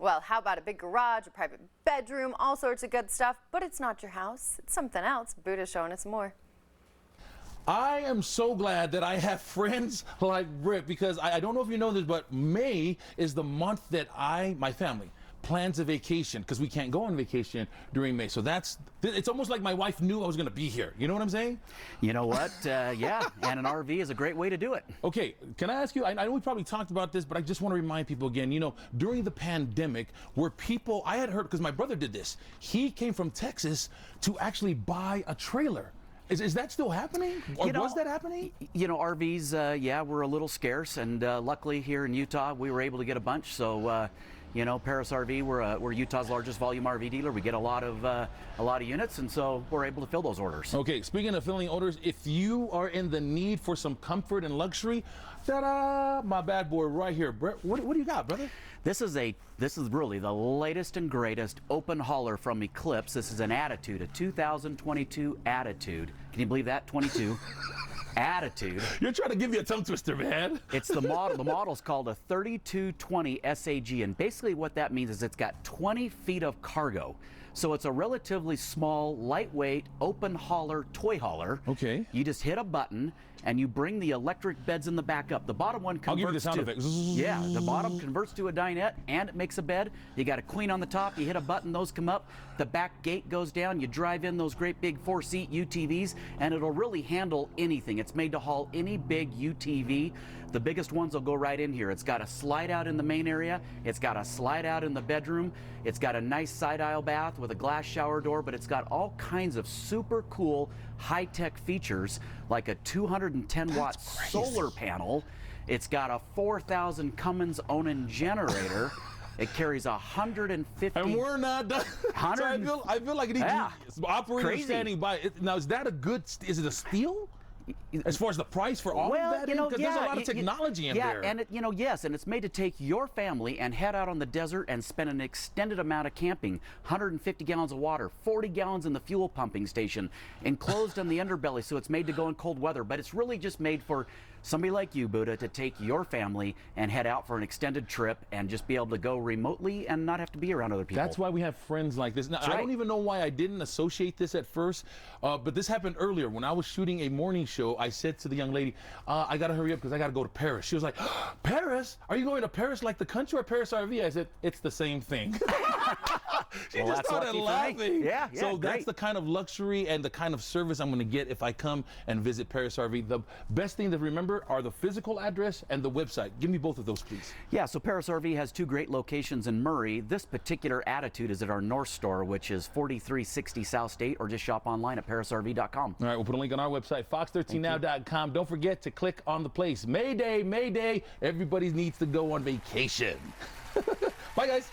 Well, how about a big garage, a private bedroom, all sorts of good stuff, but it's not your house. It's something else. Buddha's showing us more. I am so glad that I have friends like Britt, because I don't know if you know this, but May is the month that my family plans a vacation, because we can't go on vacation during May. So it's almost like my wife knew I was going to be here. You know what I'm saying? You know what? Yeah, and an RV is a great way to do it. Okay, can I ask you, I know we probably talked about this, but I just want to remind people again, you know, during the pandemic, where people, I had heard, because my brother did this, he came from Texas to actually buy a trailer. Is that still happening? Or was that happening? You know, RVs, yeah, were a little scarce, and luckily here in Utah, we were able to get a bunch. So, you know, Parris RV, we're Utah's largest volume RV dealer. We get a lot of units, and so we're able to fill those orders. Okay, speaking of filling orders, if you are in the need for some comfort and luxury, ta-da, my bad boy right here. Brett, what do you got, brother? This is really the latest and greatest open hauler from Eclipse. This is an Attitude, a 2022 Attitude. Can you believe that? 22. Attitude. You're trying to give me a tongue twister, man. It's the model. The model's called a 3220 SAG, and basically what that means is it's got 20 feet of cargo. So it's a relatively small, lightweight, open hauler, toy hauler. Okay. You just hit a button and you bring the electric beds in the back up. The bottom one converts I'll give you the sound effect. Yeah, the bottom converts to a dinette and it makes a bed. You got a queen on the top, you hit a button, those come up. The back gate goes down, you drive in those great big 4-seat UTVs, and it'll really handle anything. It's made to haul any big UTV. The biggest ones will go right in here. It's got a slide out in the main area. It's got a slide out in the bedroom. It's got a nice side aisle bath with a glass shower door, but it's got all kinds of super cool high-tech features like a 210 watt solar panel. It's got a 4,000 Cummins Onan generator. It carries 150. And we're not done. So I feel like it needs operator standing by. Now, is that is it a steal? As far as the price for all of that, because there's a lot of technology in there. Yeah, and yes, and it's made to take your family and head out on the desert and spend an extended amount of camping. 150 gallons of water, 40 gallons in the fuel pumping station, enclosed on the underbelly, so it's made to go in cold weather. But it's really just made for somebody like you, Buddha, to take your family and head out for an extended trip and just be able to go remotely and not have to be around other people. That's why we have friends like this. Now, I don't even know why I didn't associate this at first, but this happened earlier. When I was shooting a morning show, I said to the young lady, I got to hurry up because I got to go to Paris. She was like, Paris? Are you going to Paris like the country or Parris RV? I said, it's the same thing. She just started laughing. Yeah, so that's the kind of luxury and the kind of service I'm going to get if I come and visit Parris RV. The best thing to remember are the physical address and the website. Give me both of those, please. Yeah, so Parris RV has 2 great locations in Murray. This particular Attitude is at our North Store, which is 4360 South State, or just shop online at parrisrv.com. All right, we'll put a link on our website, fox13now.com. Don't forget to click on the place. May Day, May Day. Everybody needs to go on vacation. Bye, guys.